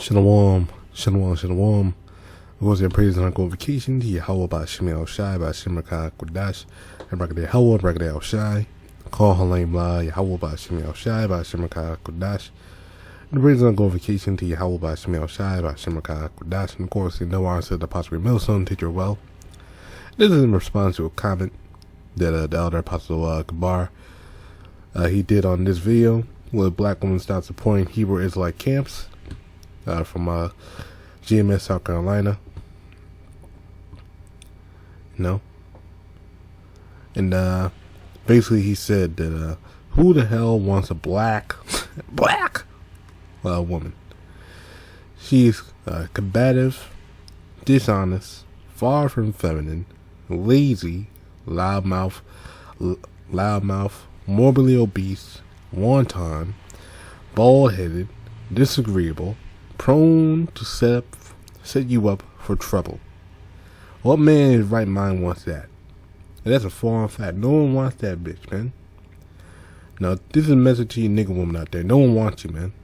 Shalom, shalom, shalom. Was in praise and glorification to Yahawah BAHASHAM Shai BAHASHAM QADASH and BARAK BARAK Shai. Call HALAHYAM Yahawah BAHASHAM Shai BAHASHAM QADASH. And praise and glorification to Yahawah BAHASHAM Shai BAHASHAM QADASH. And of course, no answer to the Apostle Millstone, teacher well. This is in response to a comment that the elder Apostle Kabar he did on this video where a black woman stopped supporting Hebrew Israelite camps from GMS, South Carolina. And basically he said that who the hell wants a black woman? She's combative, dishonest, far from feminine, lazy, loudmouth, morbidly obese, wanton, bald-headed, disagreeable, prone to set you up for trouble. What man in his right mind wants that? And that's a foreign fact. No one wants that bitch, man. Now, this is a message to you nigga woman out there. No one wants you, man.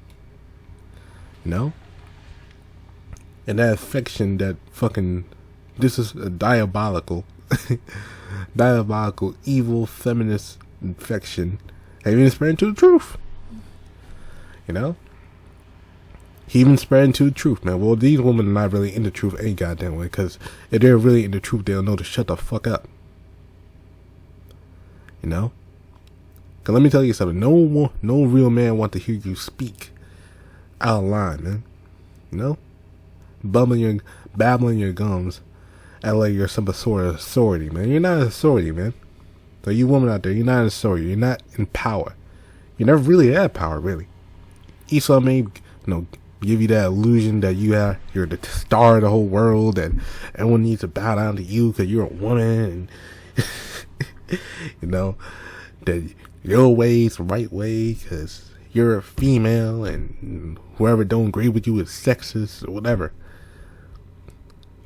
You know? And that affection, that fucking... This is a diabolical, evil, feminist infection. Ain't even spreading to the truth. You know? He even spreading to the truth, man. Well, these women are not really in the truth any goddamn way, because if they're really in the truth, they'll know to shut the fuck up. You know? Because let me tell you something. No real man wants to hear you speak out of line, man. You know? Babbling your gums and like you're some sort of authority, man. You're not an authority, man. So you women out there, you're not an authority. You're not in power. You never really had power, really. Esau may, give you that illusion that you're the star of the whole world and everyone needs to bow down to you because you're a woman and that your way is the right way because you're a female and whoever don't agree with you is sexist or whatever.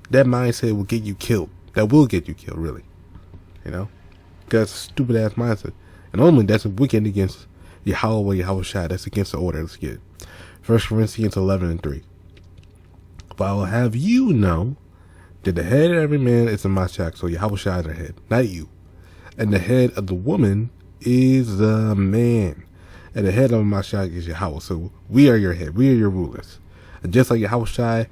That mindset will get you killed. That will get you killed, really. That's a stupid ass mindset. And only that's wicked against YAHAWASHI. That's against the order. Let's get it. 1 Corinthians 11:3. But I will have you know that the head of every man is a Mashiach, so YAHAWASHI is the head, not you. And the head of the woman is the man. And the head of Mashiach is Yahweh. So we are your head. We are your rulers. And just like YAHAWASHI,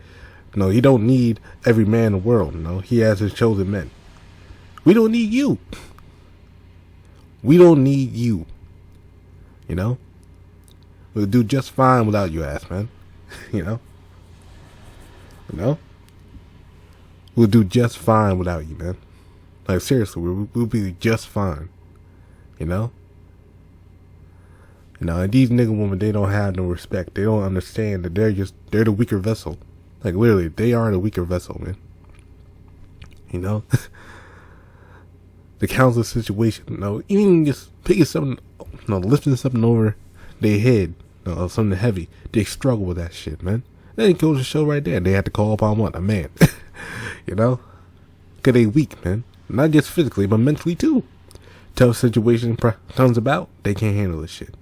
he don't need every man in the world. He has his chosen men. We don't need you. We don't need you. We'll do just fine without your ass, man. We'll do just fine without you, man. Like, seriously, we'll be just fine. And these nigga women, they don't have no respect. They don't understand that they're the weaker vessel. Like, literally, they are the weaker vessel, man. The council situation, even just picking something, lifting something over their head, something heavy, they struggle with that shit, man. That goes to show right there. They have to call upon what? A man. Because they weak, man. Not just physically, but mentally too. Tough situation comes about, they can't handle this shit.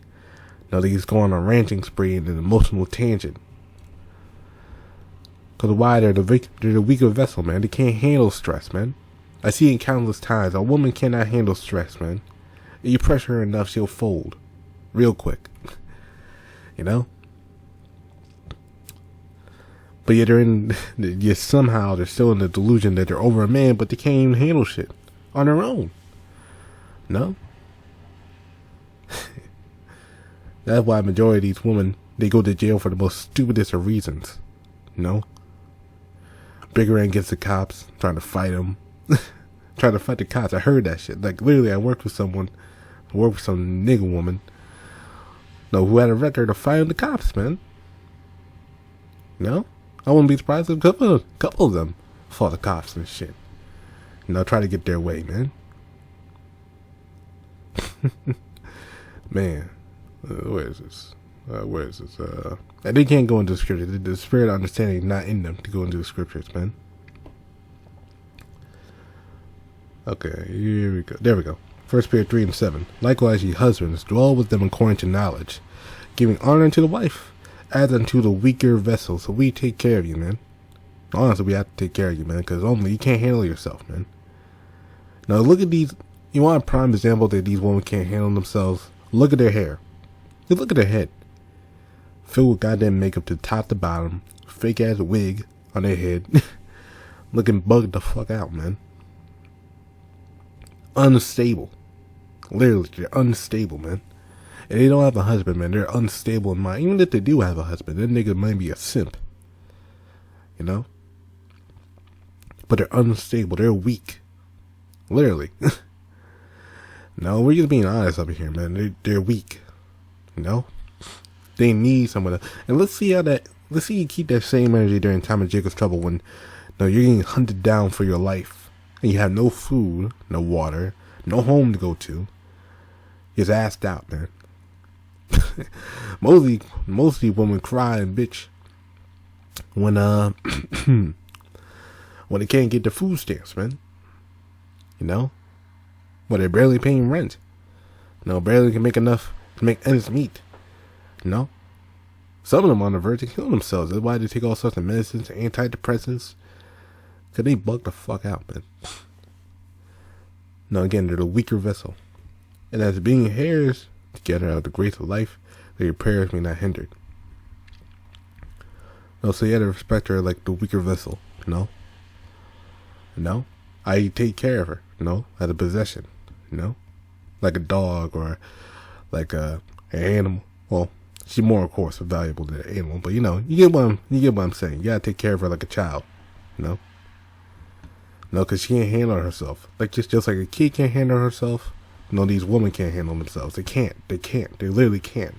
They just go on a ranting spree and an emotional tangent. Because why? They're the weaker vessel, man. They can't handle stress, man. I see in countless times, a woman cannot handle stress, man. If you pressure her enough, she'll fold. Real quick. But yet somehow they're still in the delusion that they're over a man, but they can't even handle shit on their own. That's why majority of these women, they go to jail for the most stupidest of reasons. Bigger and against the cops, trying to fight them. Trying to fight the cops. I heard that shit. Like, literally, I worked with some nigga woman, who had a record of fighting the cops, man. I wouldn't be surprised if a couple of them fought the cops and shit. Try to get their way, man. Man, where is this? And they can't go into the scriptures. The spirit of understanding is not in them to go into the scriptures, man. Okay, here we go. There we go. 1 Peter 3:7. Likewise, ye husbands, dwell with them according to knowledge, giving honor unto the wife, As unto the weaker vessel. So we take care of you, man. Honestly, we have to take care of you, man, because only you can't handle yourself, man. Now look at these. You want a prime example that these women can't handle themselves? Look at their hair. Just look at their head. Filled with goddamn makeup to top to bottom. Fake ass wig on their head. Looking bugged the fuck out, man. Unstable. Literally, they're unstable, man. And they don't have a husband, man. They're unstable in mind. Even if they do have a husband, that nigga might be a simp. You know? But they're unstable. They're weak. Literally. No, we're just being honest up here, man. They're weak. You know? They need someone to, and let's see you keep that same energy during time of Jacob's trouble when you're getting hunted down for your life. And you have no food, no water, no home to go to. You're just assed out, man. Mostly women cry and bitch when when they can't get their food stamps, man. You know? When they're barely paying rent. Barely can make enough to make ends meet. You know? Some of them on the verge of killing themselves. That's why they take all sorts of medicines, antidepressants. Because they bug the fuck out, man. Again, they're the weaker vessel. And as being heirs together out of the grace of life, their prayers may not hinder. So you have to respect her like the weaker vessel. I take care of her, as a possession, like a dog or like an animal. Well, she's more, of course, valuable than an animal, but you get what I'm saying. You gotta take care of her like a child, because she can't handle herself. Like just like a kid can't handle herself. These women can't handle themselves. They can't. They literally can't.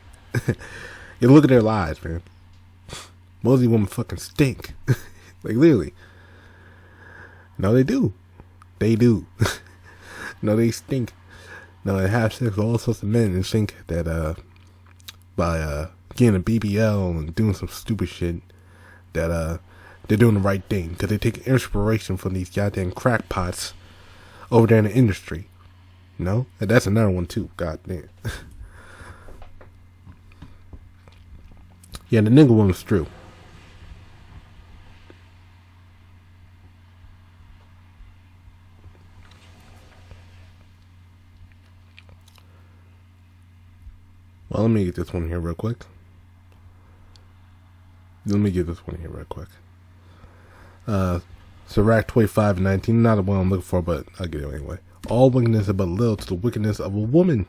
You look at their lives, man. Most of these women fucking stink. Like literally. No, they do. They do. No, they stink. No, they have sex with all sorts of men and think that by getting a BBL and doing some stupid shit that they're doing the right thing because they take inspiration from these goddamn crackpots over there in the industry. And that's another one too. God damn. Yeah, the nigga one was true. Well, let me get this one here real quick. Sirach 25:19. Not the one I'm looking for, but I'll get it anyway. All wickedness is but little to the wickedness of a woman.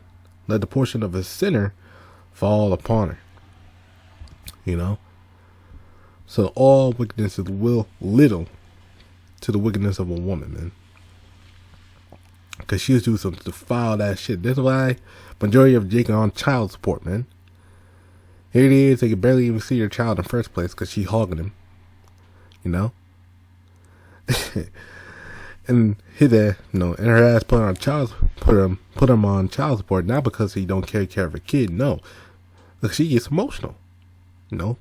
Let the portion of a sinner fall upon her. So all wickedness is little to the wickedness of a woman, man. Because she was doing some defiled ass shit. That's why majority of Jake are on child support, man. Here it is, they can barely even see their child in the first place because she hogging him. And his ass, and her ass put him on child support, not because he don't take care of a kid, no. Look, she gets emotional, And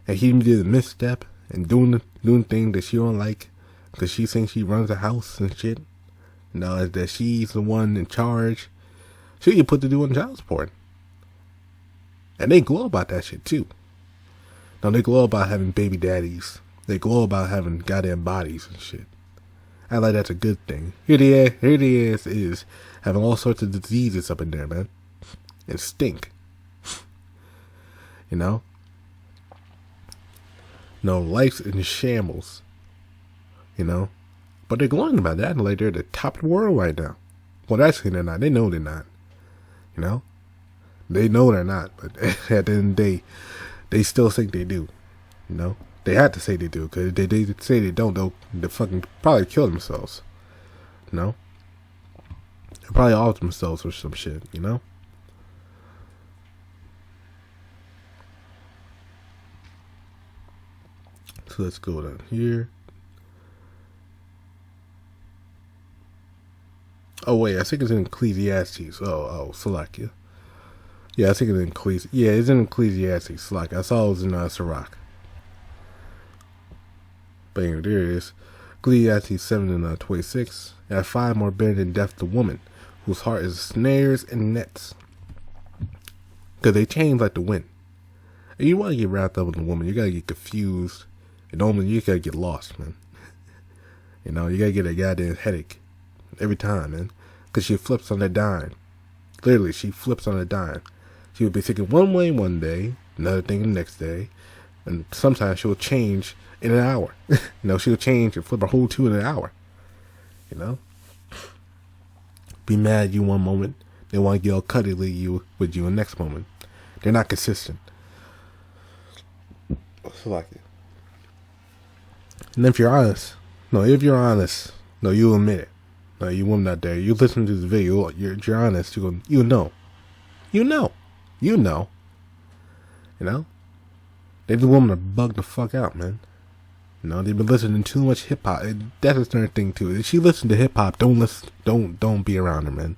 he did a misstep and doing things that she don't like because she thinks she runs the house and shit. That she's the one in charge. She get put to doing child support. And they glow about that shit too. They glow about having baby daddies. They glow about having goddamn bodies and shit. I like that's a good thing. Here it is having all sorts of diseases up in there, man. And stink. Life's in shambles. But they're glowing about that, like they're at the top of the world right now. Well, actually they're not. They know they're not. They know they're not, but at the end of the day, they still think they do. They have to say they do, because if they say they don't, they'll fucking probably kill themselves. They'll probably off themselves or some shit, So let's go down here. Oh wait, I think it's in Ecclesiastes. Oh, Salakia. Yeah, I think it's in Ecclesiastes. Yeah, it's in Ecclesiastes. Salakia. I saw it was in Sirach. But anyway, there it is. Ecclesiastes 7:26. And I find more bitter than death the woman, whose heart is snares and nets. Because they change like the wind. And you want to get wrapped up with a woman, you gotta get confused, and normally you gotta get lost, man. You know, you gotta get a goddamn headache every time, man, because she flips on a dime. Literally, she flips on a dime. She would be thinking one way one day, another thing the next day, and sometimes she'll change in an hour. You know, she'll change and flip her whole tune in an hour. You know, be mad at you one moment, they want to get all cuddly with you the next moment. They're not consistent. So like it. And if you're honest, you'll admit it. No, you women out there, you listen to this video, you're honest, you know. You know. You know. They the women are bugged the fuck out, man. You know, they've been listening to too much hip hop. That's another thing too. If she listen to hip hop, don't be around her, man.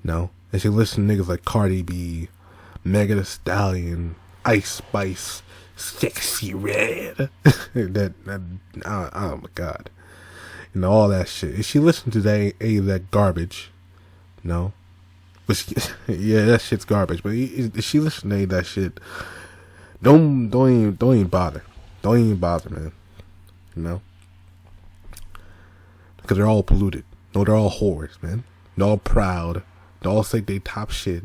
No. And she listen to niggas like Cardi B, Megan Thee Stallion, Ice Spice, Sexy Red. Oh my god. You know, all that shit. If she listen to that garbage, no. But yeah, that shit's garbage. But if she listen to that shit, don't even bother. Don't even bother, man. You know? Because they're all polluted. No, they're all whores, man. They're all proud. They all think they top shit.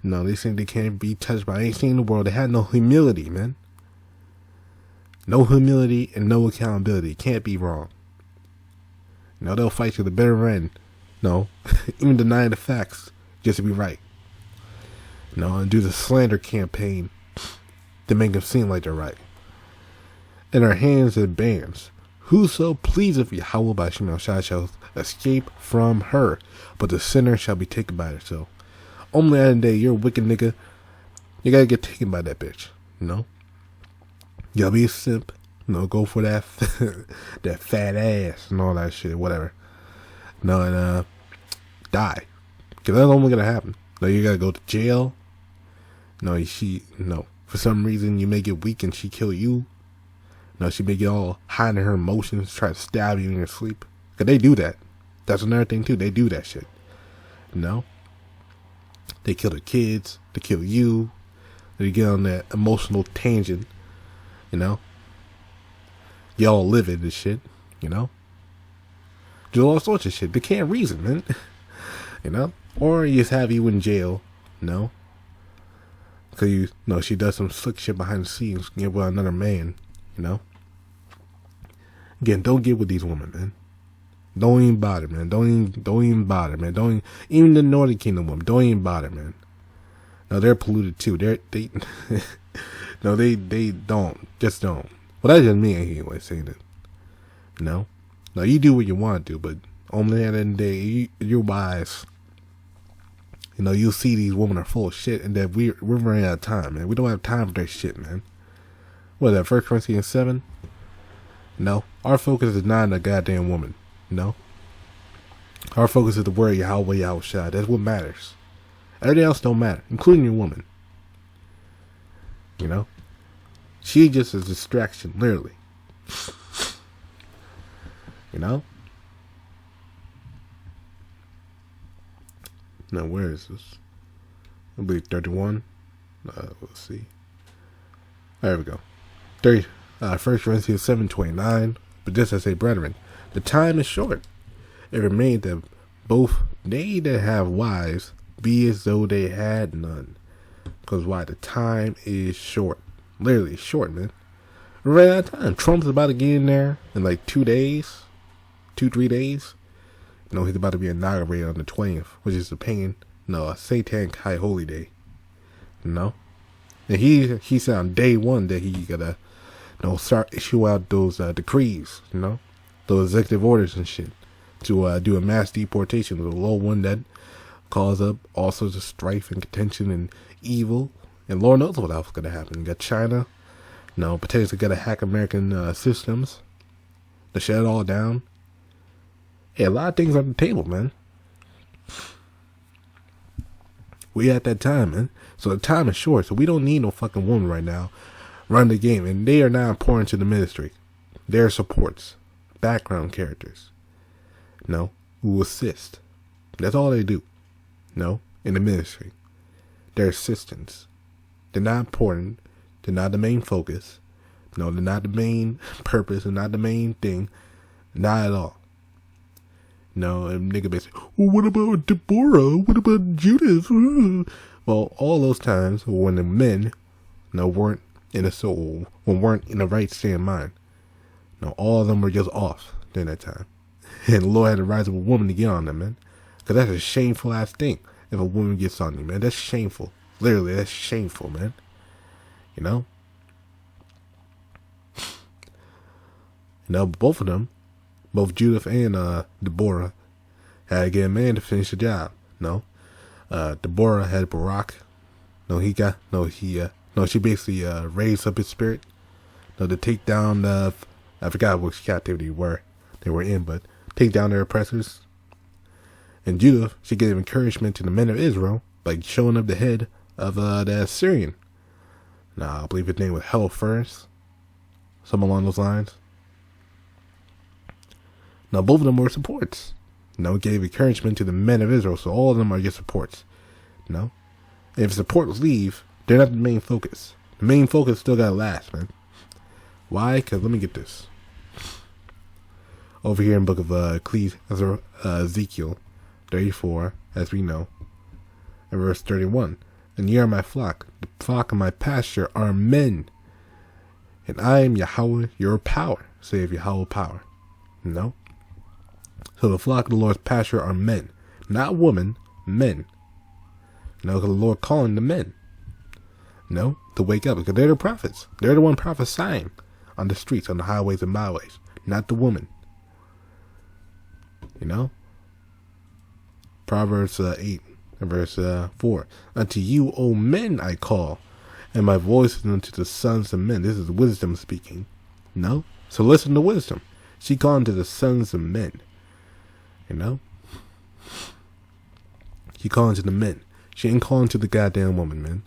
No, they think they can't be touched by anything in the world. They had no humility, man. No humility and no accountability. Can't be wrong. You know, they'll fight to the bitter end. No, even denying the facts just to be right. You know, and do the slander campaign to make them seem like they're right. In our hands are bands. Whoso pleaseth YAHAWASHI shall escape from her, but the sinner shall be taken by herself. Only at the end of the day, you're a wicked nigga. You gotta get taken by that bitch. You know? You gotta be a simp. You know, go for that that fat ass and all that shit, whatever. No, and die. Because that's only gonna happen. No, you gotta go to jail. No, for some reason you may get weak and she kill you. No, she may get all high in her emotions, try to stab you in your sleep. Because they do that. That's another thing too. They do that shit. You know? They kill their kids. They kill you. They get on that emotional tangent. You know? Y'all live it and shit. You know? Do all sorts of shit. They can't reason, man. You know? Or you just have you in jail. You know? Because she does some slick shit behind the scenes. Get with another man. You know? Again, don't get with these women, man. Don't even bother, man. Don't even bother, man. Even the Northern Kingdom women, don't even bother, man. No, they're polluted too. They no, they don't. Just don't. Well, that's just me anyway saying it. You know? No, you do what you want to do, but only at the end of the day, you're wise. You know, you'll see these women are full of shit, and that we're running out of time, man. We don't have time for that shit, man. What is that, 1 Corinthians 7? No. Our focus is not on the goddamn woman. No. Our focus is the word Yahawah, Yahawashi. That's what matters. Everything else don't matter, including your woman. You know? She just is a distraction, literally. You know? Now, where is this? I believe 31. Let's see. There we go. 1 Corinthians 7:29. But this I say, brethren, the time is short. It remained that both they that have wives be as though they had none. Because why? The time is short. Literally short, man. We're running out of time. Trump's about to get in there in like 2 days. 2-3 days. You know, he's about to be inaugurated on the 20th, which is a satanic high holy day. You know? And he said on day one that he gotta, start issue out those decrees, those executive orders and shit to do a mass deportation of the low one that cause up all sorts of strife and contention and evil. And Lord knows what else is gonna happen. You got China, potentially gonna hack American systems to shut it all down. Yeah, a lot of things on the table, man. We at that time, man. So the time is short, so we don't need no fucking woman right now. Run the game, and they are not important to the ministry. They're supports, background characters, who assist. That's all they do, in the ministry. They're assistants. They're not important. They're not the main focus. No, they're not the main purpose. They're not the main thing. Not at all. No, and nigga may say, well, what about Deborah? What about Judith? Well, all those times when the men, weren't in a soul, weren't in the right state of mind. No, all of them were just off during that time. And the Lord had to rise up a woman to get on them, man. Because that's a shameful ass thing. If a woman gets on you, man, that's shameful. Literally, that's shameful, man. You know? Both of them, both Judith and Deborah, had to get a man to finish the job. Deborah had Barak. She basically raised up his spirit. To take down the, I forgot which captivity they were in, but take down their oppressors. And Judith, she gave encouragement to the men of Israel by showing up the head of the Assyrian. Now, I believe his name was first, something along those lines. Now, both of them were supports. Gave encouragement to the men of Israel, so all of them are just supports. If supports leave, they're not the main focus. The main focus still gotta last, man. Why? Because let me get this. Over here in the book of Ezekiel 34, as we know, in verse 31. And ye are my flock. The flock of my pasture are men. And I am Yahawah, your power, saith Yahawah power. So the flock of the Lord's pasture are men. Not women, men. Because the Lord calling the men. To wake up. Because they're the prophets. They're the one prophesying on the streets, on the highways and byways. Not the woman. Proverbs 8 and verse 4. Unto you, O men, I call, and my voice is unto the sons of men. This is wisdom speaking. So listen to wisdom. She calling to the sons of men. She calling to the men. She ain't calling to the goddamn woman, man.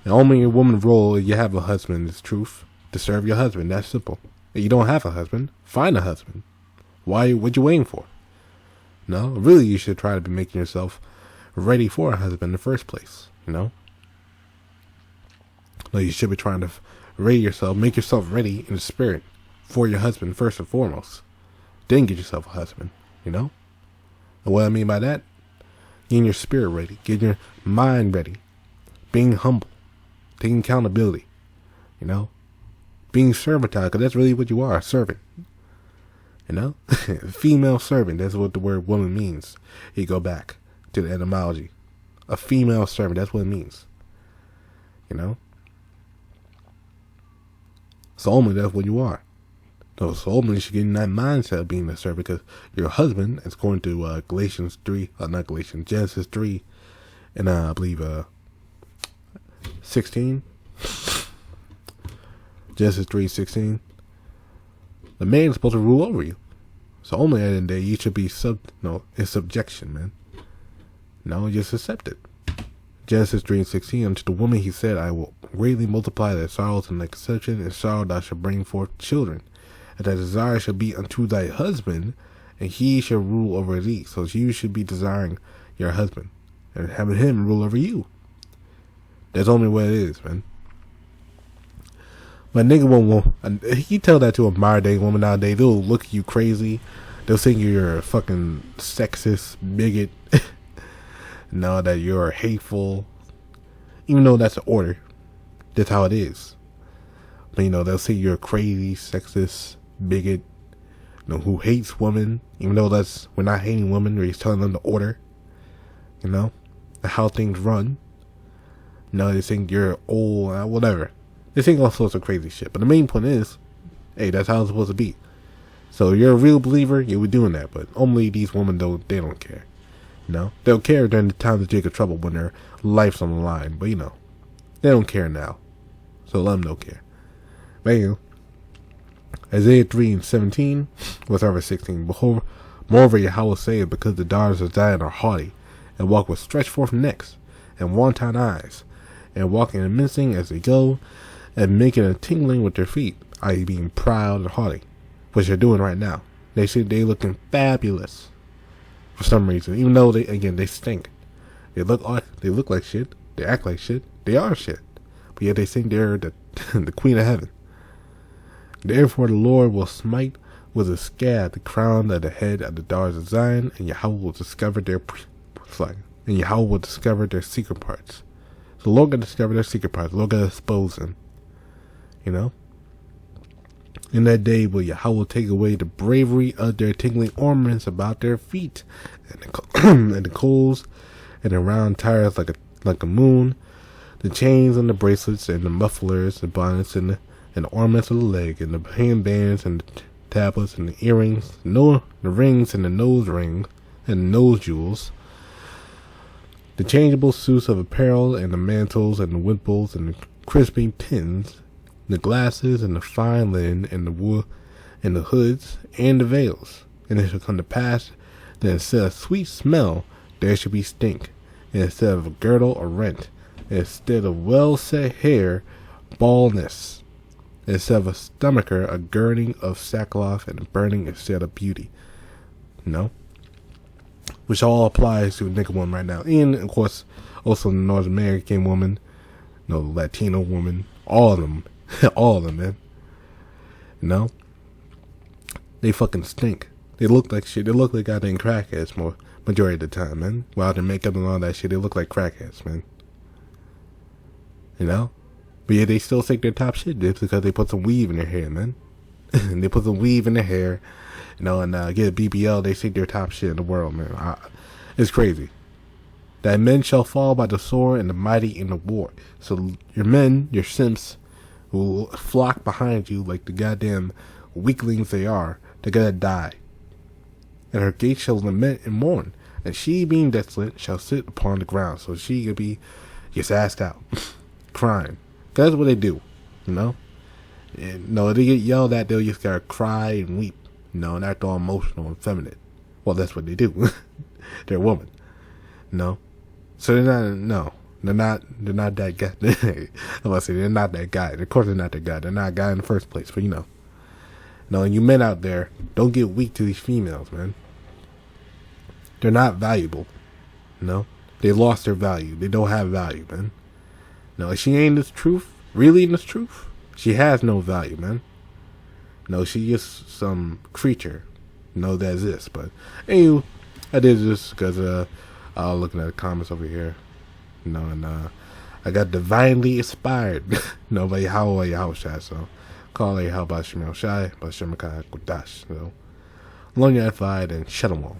The only woman role you have a husband is truth. To serve your husband. That's simple. If you don't have a husband, find a husband. Why? What you waiting for? Really, you should try to be making yourself ready for a husband in the first place. You should be trying to ready yourself, make yourself ready in the spirit for your husband first and foremost. Then get yourself a husband. And what I mean by that, getting your spirit ready, getting your mind ready, being humble, taking accountability. Being servantized, because that's really what you are, a servant. Female servant, that's what the word woman means. You go back to the etymology. A female servant, that's what it means. So ultimately, that's what you are. So ultimately, you should get in that mindset of being a servant, because your husband, is going to Genesis 3, and I believe 16. Genesis 3:16. The man is supposed to rule over you. So only at the end of the day, you should be in subjection, man. Just accept it. Genesis 3:16. Unto the woman he said, I will greatly multiply thy sorrows and thy conception, and sorrow thou shalt bring forth children. And thy desire shall be unto thy husband, and he shall rule over thee. So you should be desiring your husband, and having him rule over you. That's only what it is, man. But nigga won't. You tell that to a modern day woman nowadays, they'll look at you crazy. They'll think you're a fucking sexist bigot. That you're hateful. Even though that's an order. That's how it is. But they'll say you're a crazy, sexist bigot. Who hates women. Even though we're not hating women, we're just telling them the order. How things run. They think you're old, whatever. They think all sorts of crazy shit. But the main point is, hey, that's how it's supposed to be. So you're a real believer, you would doing that. But only these women, they don't care. They'll care during the times of Jacob's trouble when their life's on the line. But they don't care now. So let them don't care. But Isaiah 3:17, verse 16. Behold, moreover Yahawah saith, because the daughters of Zion are haughty, and walk with stretched forth necks, and wanton eyes, and walking and mincing as they go, and making a tingling with their feet, i.e. being proud and haughty, which they're doing right now. They say they looking fabulous for some reason, even though they stink. They look like shit. They act like shit. They are shit. But yet they think they're the queen of heaven. Therefore the Lord will smite with a scab the crown of the head of the daughters of Zion, and Yahweh will discover their secret parts. So the Lord gonna discover their secret parts. The Lord gonna expose them. You know? In that day will Yahweh take away the bravery of their tingling ornaments about their feet, and the coals, and the round tires like a moon, the chains and the bracelets and the mufflers, the bonnets and the ornaments of the leg, and the handbands and the tablets and the earrings, the rings and the nose rings and the nose jewels, the changeable suits of apparel and the mantles and the wimples and the crisping pins, the glasses and the fine linen and the wool and the hoods and the veils. And it shall come to pass that instead of sweet smell there shall be stink, and instead of a girdle a rent, and instead of well set hair baldness, and instead of a stomacher a girding of sackcloth, and a burning instead of beauty. You know? Which all applies to a nigga woman right now. And of course also the North American woman, the Latino woman, all of them. All of them, man. You know? They fucking stink. They look like shit. They look like goddamn crackheads majority of the time, man. Without their makeup and all that shit, they look like crackheads, man. You know? But yeah, they still think they're top shit just because they put some weave in their hair, man. They put some weave in their hair, you know, and get a BBL, they think they're top shit in the world, man. It's crazy. That men shall fall by the sword and the mighty in the war. So your men, your simps, will flock behind you like the goddamn weaklings they are. They're gonna die. And her gates shall lament and mourn, and she being desolate shall sit upon the ground. So she could be just asked out, crying. That's what they do, you know. And, no, they get yelled at, they'll just gotta cry and weep, you know, and act all emotional and feminine. Well, that's what they do. They're a woman, you know. So they're not that guy. I'm about to say they're not that guy. Of course they're not that guy. They're not a guy in the first place, but you know. No, and you men out there, don't get weak to these females, man. They're not valuable. You know? They lost their value. They don't have value, man. No, if she ain't this truth, really in this truth, she has no value, man. No, she just some creature, you know, that exists. But anyway, I did this because I was looking at the comments over here. You know, and I got divinely inspired, you know, by YAHAWAH, YAHAWASHI. So call it YAHAWASHI, BAHASHAM, QADASH. So long, unified, and shalom.